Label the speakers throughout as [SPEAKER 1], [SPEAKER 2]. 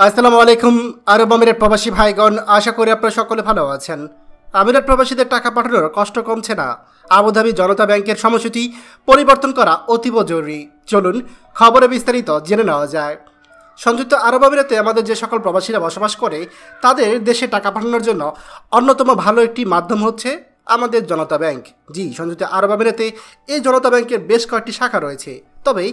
[SPEAKER 1] আসসালামু আলাইকুম আরব আমিরাত প্রবাসী ভাইগণ, আশা করি আপনারা সকলে ভালো আছেন। আমিরাত প্রবাসীদের টাকা পাঠানোর কষ্ট কমছে না। আবুধাবি জনতা ব্যাংকের সময়সূচি পরিবর্তন করা অতীব জরুরি। চলুন খবরে বিস্তারিত জেনে নেওয়া যায়। সংযুক্ত আরব আমিরাতে আমাদের যে সকল প্রবাসীরা বসবাস করে তাদের দেশে টাকা পাঠানোর জন্য অন্যতম ভালো একটি মাধ্যম হচ্ছে আমাদের জনতা ব্যাংক। জি, সংযুক্ত আরব আমিরাতে এই জনতা ব্যাংকের বেশ কয়েকটি শাখা রয়েছে। তবে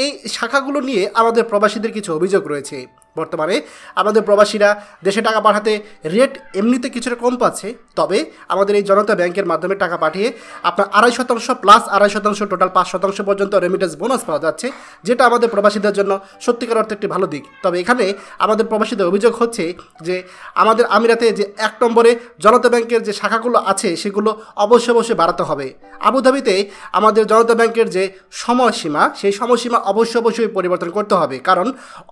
[SPEAKER 1] এই শাখাগুলো নিয়ে আমাদের প্রবাসীদের কিছু অভিযোগ রয়েছে। বর্তমানে আমাদের প্রবাসীরা দেশে টাকা পাঠাতে রেট এমনিতে কিছুটা কম পাচ্ছে, তবে আমাদের এই জনতা ব্যাংকের মাধ্যমে টাকা পাঠিয়ে আপনার 2.5% প্লাস 2.5% টোটাল 5% পর্যন্ত রেমিটেন্স বোনাস পাওয়া যাচ্ছে, যেটা আমাদের প্রবাসীদের জন্য সত্যিকার অর্থে একটি ভালো দিক। তবে এখানে আমাদের প্রবাসীদের অভিযোগ হচ্ছে যে আমাদের আমিরাতে যে 1 নম্বরে জনতা ব্যাংকের যে শাখাগুলো আছে সেগুলো অবশ্যই বাড়াতে হবে। আবুধাবিতে আমাদের জনতা ব্যাংকের যে সময়সীমা সেই সময়সীমা অবশ্যই পরিবর্তন করতে হবে, কারণ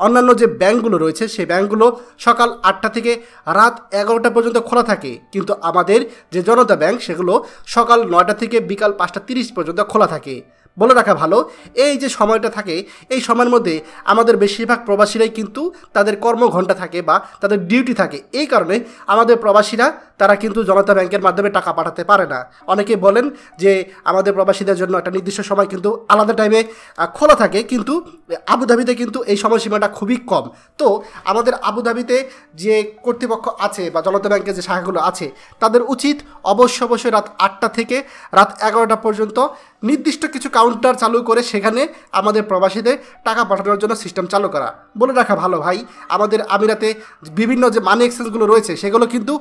[SPEAKER 1] অন্যান্য যে ব্যাংকগুলো রয়েছে সেই ব্যাংকগুলো সকাল 8টা থেকে রাত 11টা পর্যন্ত খোলা থাকে, কিন্তু আমাদের যে জনতা ব্যাংক সেগুলো সকাল 9টা থেকে বিকাল 5টা 30 পর্যন্ত খোলা থাকে। বলে রাখা ভালো, এই যে সময়টা থাকে এই সময়ের মধ্যে আমাদের বেশিরভাগ প্রবাসীরাই কিন্তু তাদের কর্মঘণ্টা থাকে বা তাদের ডিউটি থাকে। এই কারণে আমাদের প্রবাসীরা তারা কিন্তু জনতা ব্যাংকের মাধ্যমে টাকা পাঠাতে পারে না। অনেকে বলেন যে আমাদের প্রবাসীদের জন্য একটা নির্দিষ্ট সময় কিন্তু আলাদা টাইমে খোলা থাকে, কিন্তু আবুধাবিতে কিন্তু এই সময়সীমাটা খুবই কম। তো আমাদের আবুধাবিতে যে কর্তৃপক্ষ আছে বা জনতা ব্যাংকের যে শাখাগুলো আছে তাদের উচিত অবশ্যই রাত 8টা থেকে রাত 11টা পর্যন্ত নির্দিষ্ট কিছু কাউন্টার চালু করে সেখানে আমাদের প্রবাসীদের টাকা পাঠানোর জন্য সিস্টেম চালু করা। বলে রাখা ভালো ভাই, আমাদের আমিরাতে বিভিন্ন যে মানি এক্সচেঞ্জগুলো রয়েছে সেগুলো কিন্তু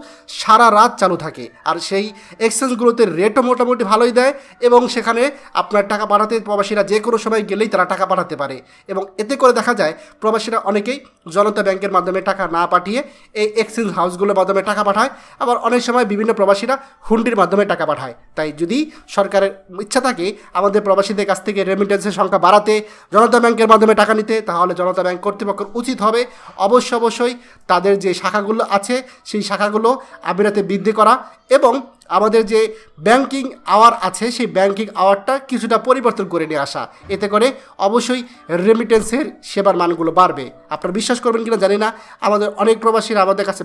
[SPEAKER 1] সারা রাত চালু থাকে, আর সেই এক্সচেঞ্জগুলোতে রেটও মোটামুটি ভালোই দেয় এবং সেখানে আপনার টাকা পাঠাতে প্রবাসীরা যে কোনো সময় গেলেই তারা টাকা পাঠাতে পারে। এবং এতে করে দেখা যায় প্রবাসীরা অনেকেই জনতা ব্যাংকের মাধ্যমে টাকা না পাঠিয়ে এই এক্সচেঞ্জ হাউসগুলোর মাধ্যমে টাকা পাঠায়, আবার অনেক সময় বিভিন্ন প্রবাসীরা হুন্ডির মাধ্যমে টাকা পাঠায়। তাই যদি সরকারের ইচ্ছা থাকে আমাদের প্রবাসীদের কাছ থেকে রেমিটেন্সের সংখ্যা বাড়াতে, জনতা ব্যাংকের মাধ্যমে টাকা নিতে, তাহলে জনতা ব্যাংক কর্তৃপক্ষের উচিত হবে অবশ্যই তাদের যে শাখাগুলো আছে সেই শাখাগুলো আমিরাতে বৃদ্ধি করা এবং আমাদের যে ব্যাংকিং আওয়ার আছে সেই ব্যাংকিং আওয়ারটা কিছুটা পরিবর্তন করে নিয়ে আসা। এতে করে অবশ্যই রেমিটেন্সের সেবার মানগুলো বাড়বে। আপনারা বিশ্বাস করবেন কিনা জানি না, আমাদের অনেক প্রবাসীরা আমাদের কাছে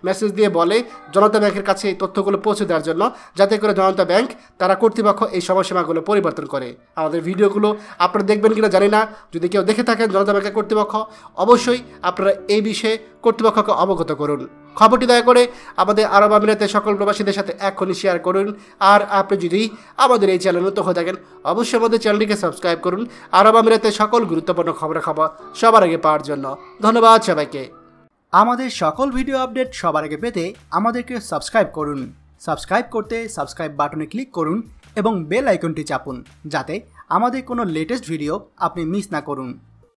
[SPEAKER 1] মেসেজ দিয়ে বলে জনতা ব্যাংকের কাছে এই তথ্যগুলো পৌঁছে দেওয়ার জন্য, যাতে করে জনতা ব্যাংক তারা কর্তৃপক্ষ এই সময়সীমাগুলো পরিবর্তন করে। আমাদের ভিডিওগুলো আপনারা দেখবেন কিনা জানি না, যদি কেউ দেখে থাকেন জনতা ব্যাংকের কর্তৃপক্ষ, অবশ্যই আপনারা এই বিষয়ে কর্তৃপক্ষকে অবগত করুন। খবরটি দয়া করে আমাদের আরব আমিরাতের সকল প্রবাসীদের সাথে এখনই শেয়ার করুন। আর আপনি যদি আমাদের এই চ্যানেল নতুন হয়ে থাকেন অবশ্যই আমাদের চ্যানেলটিকে সাবস্ক্রাইব করুন আরব আমিরাতের সকল গুরুত্বপূর্ণ খবর সবার আগে পাওয়ার জন্য। ধন্যবাদ সবাইকে।
[SPEAKER 2] আমাদের সকল ভিডিও আপডেট সবার আগে পেতে আমাদেরকে সাবস্ক্রাইব করুন। সাবস্ক্রাইব করতে সাবস্ক্রাইব বাটনে ক্লিক করুন এবং বেল আইকনটি চাপুন, যাতে আমাদের কোনো লেটেস্ট ভিডিও আপনি মিস না করুন।